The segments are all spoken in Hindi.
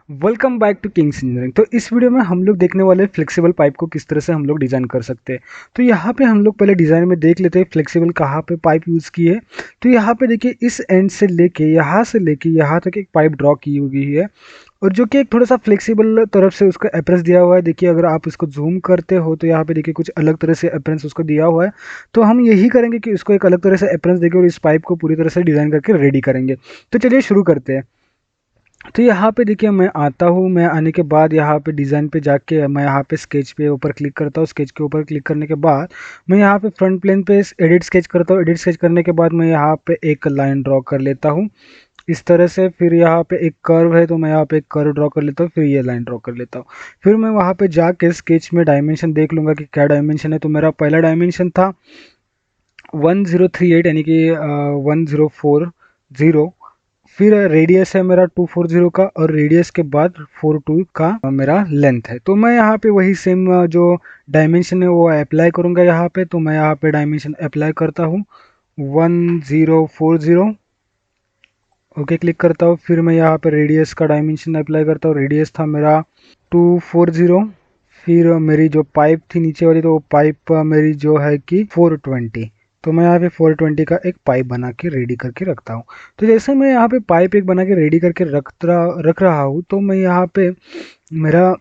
Welcome back to King's Engineering. तो इस वीडियो में हम लोग देखने वाले फ्लेक्सिबल पाइप को किस तरह से हम लोग डिज़ाइन कर सकते हैं। तो यहाँ पे हम लोग पहले डिज़ाइन में देख लेते हैं फ्लेक्सिबल कहाँ पे पाइप यूज़ की है। तो यहाँ पे देखिए इस एंड से लेके यहाँ तक एक पाइप ड्रॉ की हुई है और जो कि एक थोड़ा सा फ्लेक्सिबल तरफ से उसका अप्रेंस दिया हुआ है। देखिए अगर आप इसको जूम करते हो तो यहाँ पे देखिए कुछ अलग तरह से अप्रेंस उसको दिया हुआ है। तो हम यही करेंगे कि इसको एक अलग तरह से अप्रेंस देके और इस पाइप को पूरी तरह से डिज़ाइन करके रेडी करेंगे। तो चलिए शुरू करते हैं। तो यहाँ पे देखिए मैं आता हूँ, मैं आने के बाद यहाँ पे डिज़ाइन पे जाके मैं यहाँ पे स्केच पे ऊपर क्लिक करता हूँ। स्केच के ऊपर क्लिक करने के बाद मैं यहाँ पे फ्रंट प्लेन पे एडिट स्केच करता हूँ। एडिट स्केच करने के बाद मैं यहाँ पे एक लाइन ड्रॉ कर लेता हूँ इस तरह से। फिर यहाँ पे एक कर्व है तो मैं यहाँ पे एक कर्व ड्रॉ कर लेता हूँ, फिर ये लाइन ड्रॉ कर लेता हूँ। फिर मैं वहाँ पे जाके स्केच में डायमेंशन देख लूँगा कि क्या डायमेंशन है। तो मेरा पहला डायमेंशन था 1038 यानी कि 1040। फिर रेडियस है मेरा 240 का और रेडियस के बाद 42 का मेरा लेंथ है। तो मैं यहाँ पे वही सेम जो डायमेंशन है वो अप्लाई करूँगा यहाँ पे। तो मैं यहाँ पे डायमेंशन अप्लाई करता हूँ 1040। ओके क्लिक करता हूँ। फिर मैं यहाँ पे रेडियस का डायमेंशन अप्लाई करता हूँ। रेडियस था मेरा 240। फिर मेरी जो पाइप थी नीचे वाली, तो वो पाइप मेरी जो है कि 420। तो मैं यहाँ पे 420 का एक पाइप बना के रेडी करके रखता हूँ। तो जैसे मैं यहाँ पे पाइप एक बना के रेडी करके रख रहा हूँ, तो मैं यहाँ पे मेरा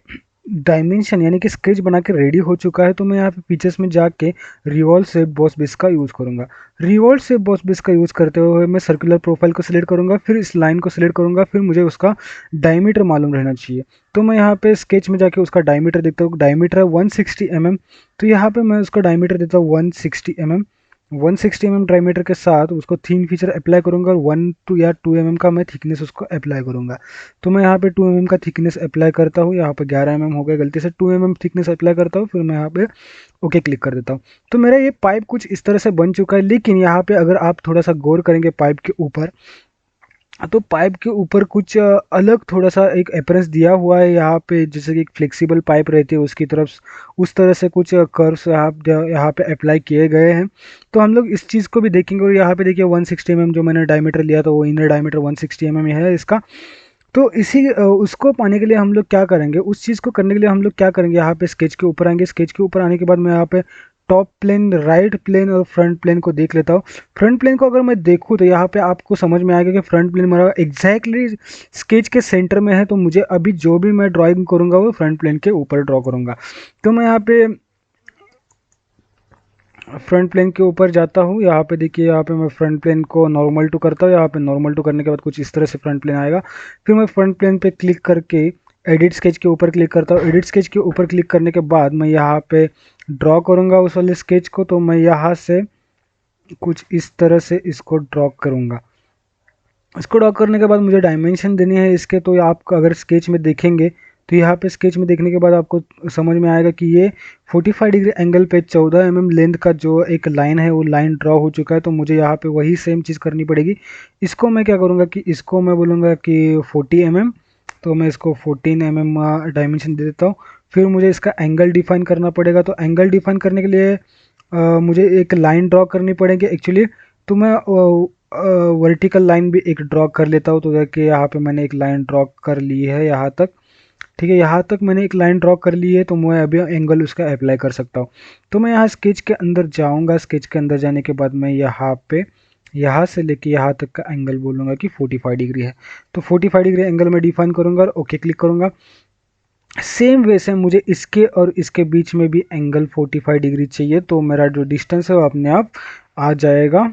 डायमेंशन यानी कि स्केच बना के रेडी हो चुका है। तो मैं यहाँ पे फीचर्स में जाके रिवॉल्व शेप बॉस बेस का यूज़ करूँगा। रिवॉल्व शेप बॉस बेस का यूज़ करते हुए मैं सर्कुलर प्रोफाइल को सिलेक्ट करूँगा, फिर इस लाइन को सिलेक्ट करूँगा, फिर मुझे उसका डायमीटर मालूम रहना चाहिए। तो मैं यहाँ पे स्केच में जाके उसका डायमीटर देखता हूँ। डायमीटर है 160 mm। तो यहाँ पे मैं उसका डायमीटर देता हूँ 160 mm। 160 mm डायमीटर के साथ उसको थीन फीचर अप्लाई करूँगा और 1 या 2 mm का मैं थिकनेस उसको अप्लाई करूँगा। तो मैं यहाँ पे 2 mm का थिकनेस अप्लाई करता हूँ। यहाँ पे 11 mm हो गया, गलती से 2 mm थिकनेस अप्लाई करता हूँ। फिर मैं यहाँ पे ओके क्लिक कर देता हूँ। तो मेरा ये पाइप कुछ इस तरह से बन चुका है। लेकिन यहाँ पे अगर आप थोड़ा सा गौर करेंगे पाइप के ऊपर, तो पाइप के ऊपर कुछ अलग थोड़ा सा एक अप्रेंस दिया हुआ है यहाँ पे, जैसे कि एक फ्लेक्सिबल पाइप रहती है उसकी तरफ उस तरह से कुछ कर्व्स यहाँ पे अप्लाई किए गए हैं। तो हम लोग इस चीज़ को भी देखेंगे। और यहाँ पे देखिए 160 mm जो मैंने डायमीटर लिया था वो इनर डायमीटर 160 mm है इसका। तो उसको पाने के लिए हम लोग क्या करेंगे, उस चीज़ को करने के लिए हम लोग क्या करेंगे, यहाँ पे स्केच के ऊपर आएंगे। स्केच के ऊपर आने के बाद मैं यहाँ पे टॉप प्लेन, राइट प्लेन और फ्रंट प्लेन को देख लेता हूँ। फ्रंट प्लेन को अगर मैं देखूँ तो यहाँ पे आपको समझ में आएगा कि फ्रंट प्लेन मेरा एग्जैक्टली स्केच के सेंटर में है। तो मुझे अभी जो भी मैं ड्राइंग करूँगा वो फ्रंट प्लेन के ऊपर ड्रॉ करूँगा। तो मैं यहाँ पे फ्रंट प्लेन के ऊपर जाता हूँ। यहाँ पे देखिए, यहाँ पे मैं फ्रंट प्लेन को नॉर्मल टू करता हूँ। यहाँ पे नॉर्मल टू करने के बाद कुछ इस तरह से फ्रंट प्लेन आएगा। फिर मैं फ्रंट प्लेन पे क्लिक करके एडिट स्केच के ऊपर क्लिक करता हूँ। एडिट स्केच के ऊपर क्लिक करने के बाद मैं यहाँ पे ड्रॉ करूँगा उस वाले स्केच को। तो मैं यहाँ से कुछ इस तरह से इसको ड्रॉ करूँगा। इसको ड्रॉ करने के बाद मुझे डायमेंशन देने हैं इसके। तो आप अगर स्केच में देखेंगे तो यहाँ पे स्केच में देखने के बाद आपको समझ में आएगा कि ये 45 डिग्री एंगल पे 14 mm लेंथ का जो एक लाइन है वो लाइन ड्रॉ हो चुका है। तो मुझे यहाँ पे वही सेम चीज़ करनी पड़ेगी। इसको मैं क्या करूँगा कि इसको मैं बोलूँगा कि 40 mm। तो मैं इसको 14 mm डायमेंशन दे देता हूँ। फिर मुझे इसका एंगल डिफाइन करना पड़ेगा। तो एंगल डिफाइन करने के लिए मुझे एक लाइन ड्रॉ करनी पड़ेगी एक्चुअली। तो मैं वर्टिकल लाइन भी एक ड्रॉ कर लेता हूँ। तो देखिए यहाँ पे मैंने एक लाइन ड्रॉ कर ली है यहाँ तक। ठीक है, यहाँ तक मैंने एक लाइन ड्रॉ कर ली है। तो मैं अभी एंगल उसका अप्लाई कर सकता हूँ। तो मैं यहाँ स्केच के अंदर जाऊँगा। स्केच के अंदर जाने के बाद मैं यहाँ पे यहाँ से लेके यहाँ तक का एंगल बोलूँगा कि 45 डिग्री है। तो 45 डिग्री एंगल में डिफाइन करूँगा और ओके क्लिक करूँगा। सेम वे से मुझे इसके और इसके बीच में भी एंगल 45 डिग्री चाहिए। तो मेरा जो डिस्टेंस है वो अपने आप आ जाएगा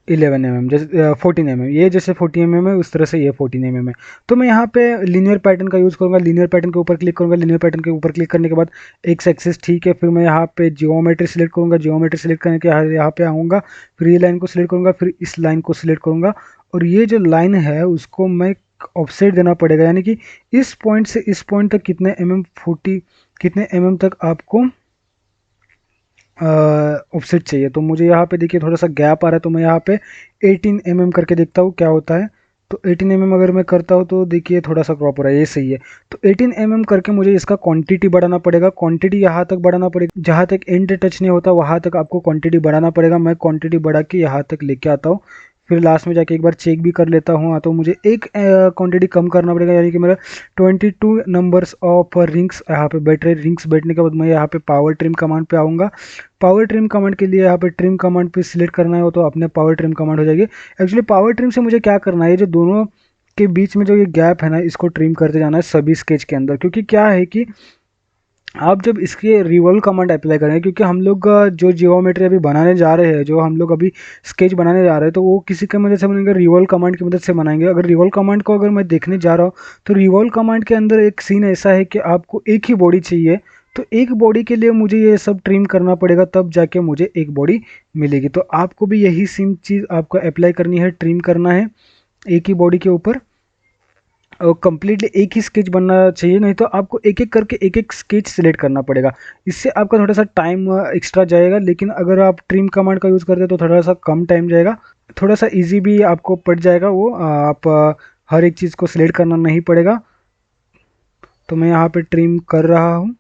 11 mm, जैसे 14 mm। ये जैसे 40 mm है उस तरह से ये 14 mm है। तो मैं यहाँ पे लीनियर पैटर्न का यूज़ करूँगा। लीनियर पैटर्न के ऊपर क्लिक करूँगा। लीनियर पैटर्न के ऊपर क्लिक करने के बाद एक्स एक्सिस ठीक है। फिर मैं यहाँ पे जियोमेट्री सिलेक्ट करूँगा। जियोमेट्री सिलेक्ट करने के यहाँ पे आऊँगा। फिर ये लाइन को सिलेक्ट करूँगा। फिर इस लाइन को सिलेक्ट करूँगा और ये जो लाइन है उसको मैं ऑफसेट देना पड़ेगा, यानी कि इस पॉइंट से इस पॉइंट तक कितने कितने mm तक आपको ऑफसेट चाहिए। तो मुझे यहाँ पे देखिए थोड़ा सा गैप आ रहा है। तो मैं यहाँ पे 18 mm करके देखता हूँ क्या होता है। तो 18 mm अगर मैं करता हूँ तो देखिए थोड़ा सा क्रॉप हो रहा है, ये सही है। तो 18 mm करके मुझे इसका क्वांटिटी बढ़ाना पड़ेगा। क्वांटिटी यहाँ तक बढ़ाना पड़ेगा, जहाँ तक एंड टच नहीं होता वहाँ तक आपको क्वांटिटी बढ़ाना पड़ेगा। मैं क्वांटिटी बढ़ा के यहाँ तक लेके आता हूँ। फिर लास्ट में जाके एक बार चेक भी कर लेता हूँ। हाँ, तो मुझे एक क्वांटिटी कम करना पड़ेगा, यानी कि मेरा 22 नंबर्स ऑफ रिंग्स यहाँ पे बैठ रहे। रिंग्स बैठने के बाद मैं यहाँ पे पावर ट्रिम कमांड पे आऊँगा। पावर ट्रिम कमांड के लिए यहाँ पे ट्रिम कमांड पे सिलेक्ट करना है, वो तो अपने पावर ट्रिम कमांड हो जाएगी। एक्चुअली पावर ट्रिम से मुझे क्या करना है, ये जो दोनों के बीच में जो ये गैप है ना, इसको ट्रिम करते जाना है सभी स्केच के अंदर। क्योंकि क्या है कि आप जब इसके रिवॉल्व कमांड अप्लाई करेंगे, क्योंकि हम लोग जो जियोमेट्री अभी बनाने जा रहे हैं, जो हम लोग अभी स्केच बनाने जा रहे हैं, तो वो किसी की मदद से बनेंगे, रिवॉल्व कमांड की मदद से बनाएंगे। अगर रिवॉल्व कमांड को अगर मैं देखने जा रहा हूँ, तो रिवॉल्व कमांड के अंदर एक सीन ऐसा है कि आपको एक ही बॉडी चाहिए, तो एक बॉडी के लिए मुझे ये सब ट्रिम करना पड़ेगा, तब जाके मुझे एक बॉडी मिलेगी। तो आपको भी यही सेम चीज़ आपको अप्लाई करनी है, ट्रिम करना है एक ही बॉडी के ऊपर, और कम्प्लीटली एक ही स्केच बनना चाहिए, नहीं तो आपको एक एक करके एक एक स्केच सिलेक्ट करना पड़ेगा। इससे आपका थोड़ा सा टाइम एक्स्ट्रा जाएगा, लेकिन अगर आप ट्रिम कमांड का यूज़ करते हैं तो थोड़ा सा कम टाइम जाएगा, थोड़ा सा इजी भी आपको पड़ जाएगा। वो आप हर एक चीज़ को सिलेक्ट करना नहीं पड़ेगा। तो मैं यहाँ पे ट्रिम कर रहा हूँ।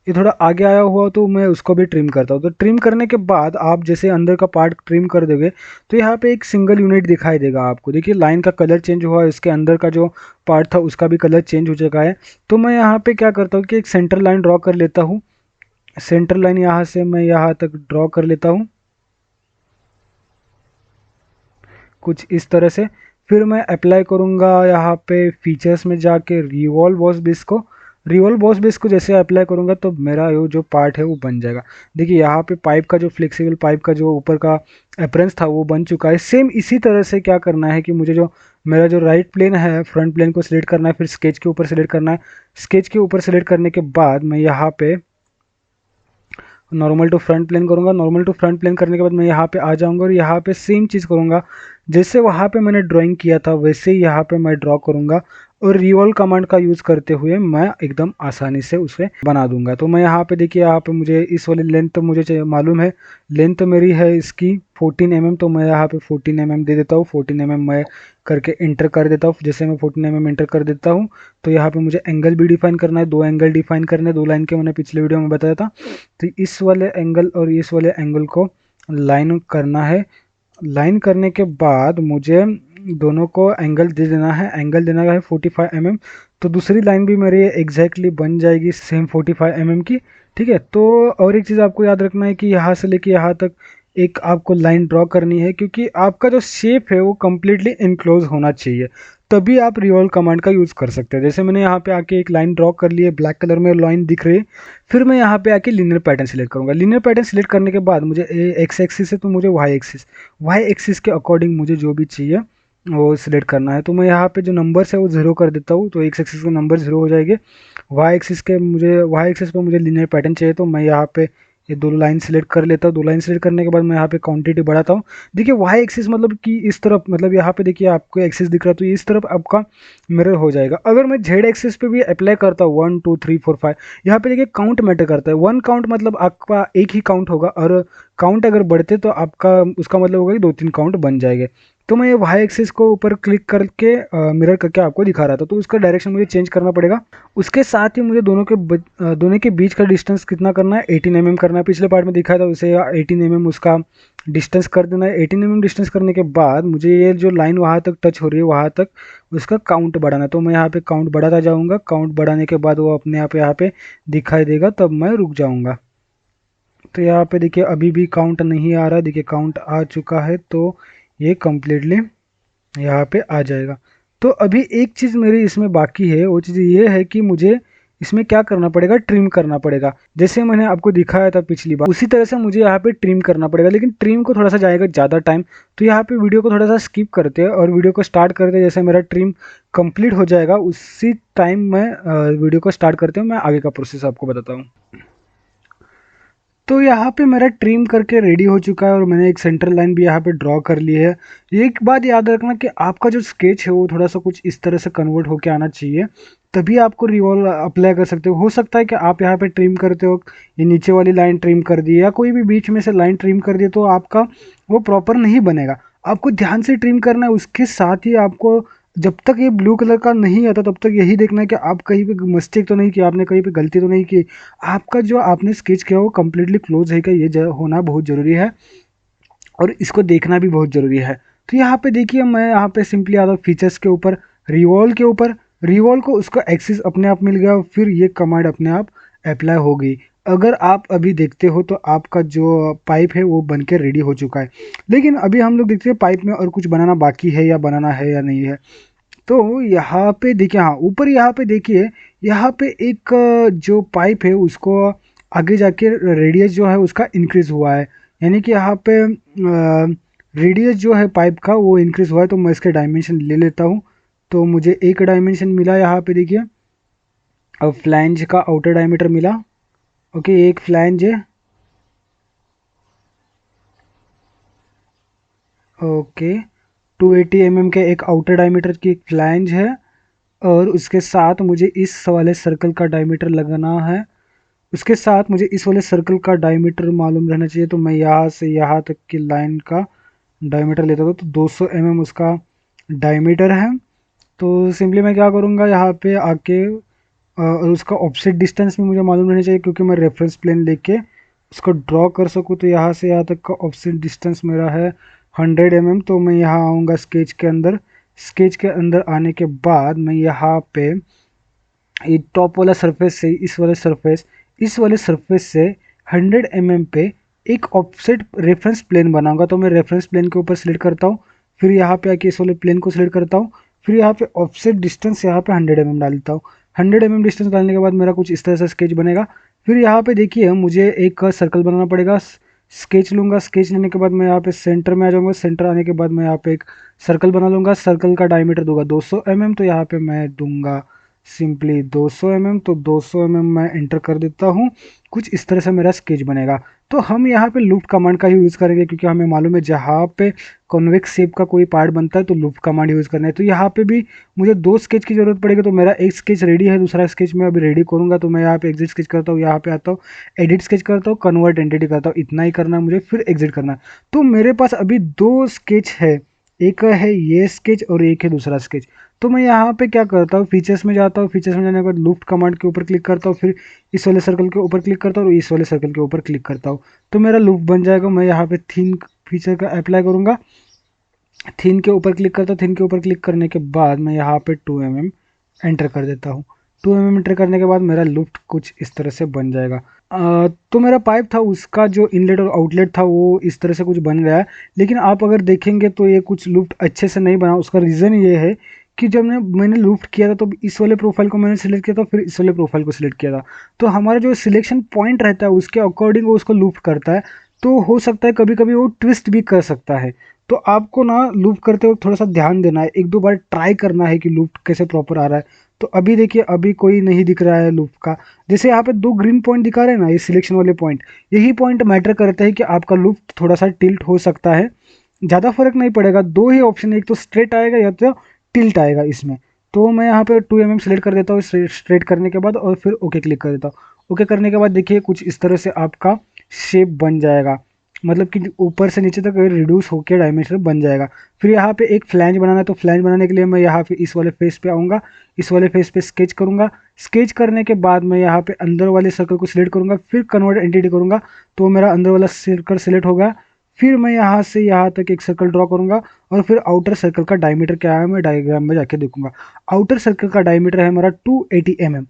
ये थोड़ा आगे आया हुआ तो मैं उसको भी ट्रिम करता हूँ। तो ट्रिम करने के बाद आप जैसे अंदर का पार्ट ट्रिम कर दोगे, तो यहाँ पे एक सिंगल यूनिट दिखाई देगा आपको। देखिए लाइन का कलर चेंज हुआ, इसके अंदर का जो पार्ट था उसका भी कलर चेंज हो चुका है। तो मैं यहाँ पे क्या करता हूँ कि एक सेंटर लाइन ड्रॉ कर लेता हूँ। सेंटर लाइन यहाँ से मैं यहाँ तक ड्रॉ कर लेता हूँ कुछ इस तरह से। फिर मैं अप्लाई करूँगा यहाँ पे फीचर्स में जाके रिवॉल्व बॉस बेस को। रिवॉल्व बॉस बेस को जैसे अप्लाई करूँगा तो मेरा ये जो पार्ट है वो बन जाएगा। देखिए यहाँ पे पाइप का जो फ्लेक्सिबल पाइप का जो ऊपर का अप्रेंस था वो बन चुका है। सेम इसी तरह से क्या करना है कि मुझे जो मेरा जो राइट प्लेन है, फ्रंट प्लेन को सिलेक्ट करना है, फिर स्केच के ऊपर सिलेक्ट करना है। स्केच के ऊपर सिलेक्ट करने के बाद मैं यहाँ पे नॉर्मल टू फ्रंट प्लेन करूँगा। नॉर्मल टू फ्रंट प्लेन करने के बाद मैं यहाँ पे आ जाऊँगा और यहाँ पे सेम चीज़ करूँगा, जैसे वहाँ पे मैंने ड्राइंग किया था वैसे ही यहाँ पे मैं ड्रॉ करूँगा, और रिवॉल्व कमांड का यूज़ करते हुए मैं एकदम आसानी से उसे बना दूंगा। तो मैं यहाँ पे देखिए, यहाँ पे मुझे इस वाली लेंथ तो मुझे मालूम है, लेंथ मेरी है इसकी 14 mm, तो मैं यहाँ पे 14 mm दे देता हूँ। 14 mm मैं करके इंटर कर देता हूँ। जैसे मैं 14 mm इंटर कर देता हूँ, तो यहाँ पे मुझे एंगल भी डिफाइन करना है, दो एंगल डिफाइन करने, दो लाइन के मैंने पिछले वीडियो में बताया था। तो इस वाले एंगल और इस वाले एंगल को लाइन करना है। लाइन करने के बाद मुझे दोनों को एंगल दे देना है। एंगल देना है 45 mm। तो दूसरी लाइन भी मेरी एग्जैक्टली बन जाएगी सेम 45 mm की। ठीक है। तो और एक चीज़ आपको याद रखना है कि यहाँ से लेके यहाँ तक एक आपको लाइन ड्रॉ करनी है, क्योंकि आपका जो शेप है वो कम्प्लीटली इनक्लोज होना चाहिए, तभी आप रिवॉल्व कमांड का यूज़ कर सकते हैं। जैसे मैंने यहाँ पे आके एक लाइन ड्रॉ कर ली है, ब्लैक कलर में लाइन दिख रही है। फिर मैं यहाँ पे आके लीनियर पैटर्न सिलेक्ट करूँगा। लीनियर पैटर्न सिलेक्ट करने के बाद मुझे एक्स एक्सिस है तो मुझे वाई एक्सिस के अकॉर्डिंग मुझे जो भी चाहिए वो सिलेक्ट करना है। तो मैं यहाँ पे जो नंबर्स है वो ज़ीरो कर देता हूँ, तो एक्स एक्सिस के नंबर ज़ीरो हो जाएंगे। वाई एक्सिस पे मुझे लीनियर पैटर्न चाहिए, तो मैं यहाँ पे ये दो लाइन सिलेक्ट कर लेता हूँ। दो लाइन सिलेक्ट करने के बाद मैं यहाँ पे क्वांटिटी बढ़ाता हूँ। देखिए वाई एक्सिस मतलब कि इस तरफ, मतलब यहाँ पे देखिए आपको एक्सिस दिख रहा है, तो इस तरफ आपका मिरर हो जाएगा। अगर मैं जेड एक्सिस पे भी अप्लाई करता हूँ 1 2 3 4 5, यहाँ पे देखिए काउंट मैटर करता है। 1 काउंट मतलब आपका एक ही काउंट होगा, और काउंट अगर बढ़ते तो आपका उसका मतलब होगा कि 2 3 काउंट बन जाएंगे। तो मैं ये वाई एक्सिस को ऊपर क्लिक करके मिरर करके आपको दिखा रहा था, तो उसका डायरेक्शन मुझे चेंज करना पड़ेगा। उसके साथ ही मुझे दोनों के बीच का डिस्टेंस कितना करना है, 18 mm करना है। पिछले पार्ट में दिखाया था उसे 18 mm उसका डिस्टेंस कर देना है। 18 mm डिस्टेंस करने के बाद मुझे ये जो लाइन वहाँ तक टच हो रही है वहाँ तक उसका काउंट बढ़ाना है। तो मैं यहाँ पे काउंट बढ़ाता जाऊँगा। काउंट बढ़ाने के बाद वो अपने आप यहाँ पे दिखाई देगा, तब मैं रुक जाऊँगा। तो यहाँ पे देखिए अभी भी काउंट नहीं आ रहा, देखिए काउंट आ चुका है, तो ये कम्प्लीटली यहाँ पे आ जाएगा। तो अभी एक चीज़ मेरी इसमें बाकी है, वो चीज़ ये है कि मुझे इसमें क्या करना पड़ेगा, ट्रिम करना पड़ेगा। जैसे मैंने आपको दिखाया था पिछली बार, उसी तरह से मुझे यहाँ पे ट्रिम करना पड़ेगा, लेकिन ट्रिम को थोड़ा सा जाएगा ज़्यादा टाइम। तो यहाँ पे वीडियो को थोड़ा सा स्किप करते हैं और वीडियो को स्टार्ट करते हैं। जैसे मेरा ट्रिम कंप्लीट हो जाएगा उसी टाइम मैं वीडियो को स्टार्ट करते हूँ, मैं आगे का प्रोसेस आपको बताता हूँ। तो यहाँ पे मेरा ट्रिम करके रेडी हो चुका है और मैंने एक सेंटर लाइन भी यहाँ पे ड्रॉ कर ली है। एक बात याद रखना कि आपका जो स्केच है वो थोड़ा सा कुछ इस तरह से कन्वर्ट होके आना चाहिए, तभी आपको रिवॉल्व अप्लाई कर सकते हो सकता है कि आप यहाँ पे ट्रिम करते हो, ये नीचे वाली लाइन ट्रिम कर दी या कोई भी बीच में से लाइन ट्रिम कर दी, तो आपका वो प्रॉपर नहीं बनेगा। आपको ध्यान से ट्रिम करना है। उसके साथ ही आपको जब तक ये ब्लू कलर का नहीं आता तब तक यही देखना है कि आप कहीं पे मिस्टेक तो नहीं किया, आपने कहीं पे गलती तो नहीं की, आपका जो आपने स्केच किया वो कम्प्लीटली क्लोज है क्या, ये होना बहुत ज़रूरी है। और इसको देखना भी बहुत ज़रूरी है। तो यहाँ पे देखिए मैं यहाँ पे सिंपली आता हूँ फीचर्स के ऊपर, रिवॉल्व के ऊपर, रिवॉल्व को उसका एक्सेस अपने आप मिल गया, फिर ये कमांड अपने आप अप्लाई हो गई। अगर आप अभी देखते हो तो आपका जो पाइप है वो बन के रेडी हो चुका है। लेकिन अभी हम लोग देखते हैं पाइप में और कुछ बनाना बाकी है या बनाना है या नहीं है। तो यहाँ पे देखिए, हाँ ऊपर यहाँ पे देखिए, यहाँ पे एक जो पाइप है उसको आगे जाके रेडियस जो है उसका इंक्रीज हुआ है। यानी कि यहाँ पे रेडियस जो है पाइप का वो इंक्रीज हुआ है। तो मैं इसके डायमेंशन ले लेता हूँ। तो मुझे एक डायमेंशन मिला यहाँ पे देखिए। अब फ्लैंज का आउटर डायमीटर मिला। ओके, एक फ्लैंज है। ओके, 280 mm के एक आउटर डायमीटर की एक फ्लैंज है। और उसके साथ मुझे इस वाले सर्कल का डायमीटर लगाना है। उसके साथ मुझे इस वाले सर्कल का डायमीटर मालूम रहना चाहिए। तो मैं यहाँ से यहाँ तक की लाइन का डायमीटर लेता हूँ। तो 200 mm उसका डायमीटर है। तो सिंपली मैं क्या करूँगा, यहाँ पे आके और उसका ऑफसेट डिस्टेंस भी मुझे मालूम रहना चाहिए, क्योंकि मैं रेफरेंस प्लेन लेके उसको ड्रॉ कर सकूँ। तो यहाँ से यहाँ तक का ऑफसेट डिस्टेंस मेरा है 100 mm। तो मैं यहाँ आऊँगा स्केच के अंदर। स्केच के अंदर आने के बाद मैं यहाँ पे ये टॉप वाला सरफेस से इस वाले सरफेस से 100 mm पे एक ऑफसेट रेफरेंस प्लेन बनाऊंगा। तो मैं रेफरेंस प्लेन के ऊपर सिलेक्ट करता हूँ, फिर यहाँ पे आके इस वाले प्लेन को सिलेक्ट करता हूँ, फिर यहाँ पे ऑफसेट डिस्टेंस यहाँ पे 100 mm डालता हूँ। 100 mm डिस्टेंस डालने के बाद मेरा कुछ इस तरह से स्केच बनेगा। फिर यहाँ पे देखिए मुझे एक सर्कल बनाना पड़ेगा। स्केच लूँगा, स्केच लेने के बाद मैं यहाँ पे सेंटर में आ जाऊँगा। सेंटर आने के बाद मैं यहाँ पे एक सर्कल बना लूँगा। सर्कल का डायमीटर दूंगा 200 mm। तो यहाँ पे मैं दूंगा सिंपली 200 mm। तो 200 mm मैं एंटर कर देता हूँ। कुछ इस तरह से मेरा स्केच बनेगा। तो हम यहाँ पे लूप कमांड का ही यूज़ करेंगे, क्योंकि हमें मालूम है जहाँ पे कॉन्वेक्स शेप का कोई पार्ट बनता है तो लूप कमांड यूज़ करना है। तो यहाँ पे भी मुझे दो स्केच की ज़रूरत पड़ेगी। तो मेरा एक स्केच रेडी है, दूसरा स्केच मैं अभी रेडी करूँगा। तो मैं यहाँ पे एग्जिट स्केच करता हूँ, यहाँ पे आता हूँ, एडिट स्केच करता हूँ, कन्वर्ट एंटिटी करता हूँ। इतना ही करना है मुझे, फिर एग्जिट करना है। तो मेरे पास अभी दो स्केच है, एक है ये स्केच और एक है दूसरा स्केच। तो मैं यहाँ पे क्या करता हूँ, फीचर्स में जाता हूँ। फीचर्स में जाने के बाद लूप कमांड के ऊपर क्लिक करता हूँ, फिर इस वाले सर्कल के ऊपर क्लिक करता हूँ और इस वाले सर्कल के ऊपर क्लिक करता हूँ। तो मेरा लूप बन जाएगा। मैं यहाँ पे थीन फीचर का अप्लाई करूँगा। थीन के ऊपर क्लिक करता हूँ। थीन के ऊपर क्लिक करने के बाद मैं यहाँ पे 2 mm एंटर कर देता हूँ। 2 mm एंटर करने के बाद मेरा लूप कुछ इस तरह से बन जाएगा। तो मेरा पाइप था उसका जो इनलेट और आउटलेट था वो इस तरह से कुछ बन गया है। लेकिन आप अगर देखेंगे तो ये कुछ लूप अच्छे से नहीं बना। उसका रीज़न ये है कि जब मैंने लूप किया था तो इस वाले प्रोफाइल को मैंने सिलेक्ट किया था, फिर इस वाले प्रोफाइल को सिलेक्ट किया था। तो हमारा जो सिलेक्शन पॉइंट रहता है उसके अकॉर्डिंग वो उसको लूप करता है। तो हो सकता है कभी कभी वो ट्विस्ट भी कर सकता है। तो आपको ना लूप करते वक्त थोड़ा सा ध्यान देना है, एक दो बार ट्राई करना है कि लूप कैसे प्रॉपर आ रहा है। तो अभी देखिए अभी कोई नहीं दिख रहा है लूप का। जैसे यहाँ पे दो ग्रीन पॉइंट दिखा रहे हैं ना, ये सिलेक्शन वाले पॉइंट, यही पॉइंट मैटर करता है कि आपका लूप थोड़ा सा टिल्ट हो सकता है। ज़्यादा फर्क नहीं पड़ेगा, दो ही ऑप्शन है, एक तो स्ट्रेट आएगा या तो टिल्ट आएगा इसमें। तो मैं यहाँ पे 2 mm सेलेक्ट कर देता हूँ स्ट्रेट करने के बाद, और फिर ओके क्लिक कर देता हूँ। ओके करने के बाद देखिए कुछ इस तरह से आपका शेप बन जाएगा, मतलब कि ऊपर से नीचे तक रिड्यूस होकर डायमेंशन बन जाएगा। फिर यहाँ पे एक फ्लैंज बनाना है। तो फ्लैंज बनाने के लिए मैं यहाँ पे इस वाले फेस पे आऊँगा, इस वाले फेस पे स्केच करूँगा। स्केच करने के बाद मैं यहाँ पे अंदर वाले सर्कल को सिलेक्ट करूँगा, फिर कन्वर्ट एंटिटी करूँगा। तो मेरा अंदर वाला सर्कल सिलेक्ट हो गया। फिर मैं यहाँ से यहाँ तक एक सर्कल ड्रॉ करूँगा, और फिर आउटर सर्कल का डायमीटर क्या है मैं डायग्राम में जाके देखूंगा। आउटर सर्कल का डायमीटर है हमारा 280 mm।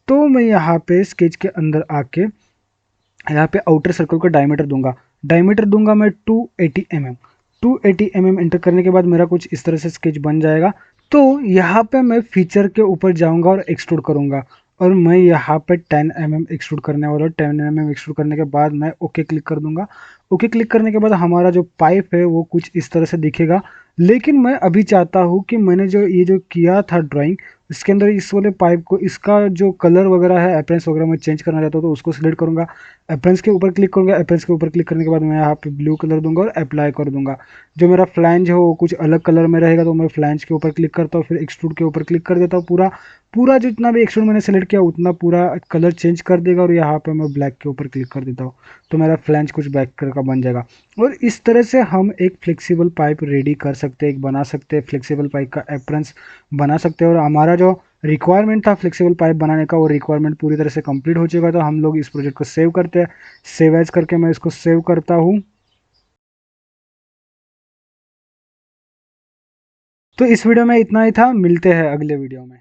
तो मैं यहाँ पे स्केच के अंदर आके यहाँ पे आउटर सर्कल का डायमीटर दूंगा। डायमीटर दूंगा मैं 280 mm। 280 mm एंटर करने के बाद मेरा कुछ इस तरह से स्केच बन जाएगा। तो यहाँ पे मैं फीचर के ऊपर जाऊंगा और एक्सट्रूड करूंगा, और मैं यहाँ पे 10 mm एक्सट्रूड करने वाला हूँ। 10 mm एक्सट्रूड करने के बाद मैं ओके क्लिक कर दूंगा। ओके क्लिक करने के बाद हमारा जो पाइप है वो कुछ इस तरह से दिखेगा। लेकिन मैं अभी चाहता हूँ कि मैंने जो किया था ड्राइंग, इसके अंदर इस वाले पाइप को, इसका जो कलर वगैरह है, अपरेंस वगैरह मैं चेंज करना चाहता हूँ। तो उसको सिलेक्ट करूँगा, अपरेंस के ऊपर क्लिक करूँगा। अपरेंस के ऊपर क्लिक करने के बाद मैं यहाँ पे ब्लू कलर दूंगा और अप्लाई कर दूंगा। जो मेरा फ्लैंज है वो कुछ अलग कलर में रहेगा। तो मैं फ्लैंज के ऊपर क्लिक करता हूँ, फिर एक्सट्रूड के ऊपर क्लिक कर देता हूँ। पूरा पूरा जितना भी एक्सट्रूड मैंने सेलेक्ट किया उतना पूरा कलर चेंज कर देगा, और यहाँ पे मैं ब्लैक के ऊपर क्लिक कर देता हूँ। तो मेरा फ्लैंज कुछ ब्लैक कलर का बन जाएगा। और इस तरह से हम एक फ्लेक्सिबल पाइप रेडी कर सकते हैं, एक बना सकते हैं, फ्लेक्सिबल पाइप का एप्रन्स बना सकते हैं। और हमारा जो रिक्वायरमेंट था फ्लेक्सिबल पाइप बनाने का, वो रिक्वायरमेंट पूरी तरह से कंप्लीट हो चुका। तो हम लोग इस प्रोजेक्ट को सेव करते हैं। सेव एज करके मैं इसको सेव करता हूँ। तो इस वीडियो में इतना ही था, मिलते हैं अगले वीडियो में।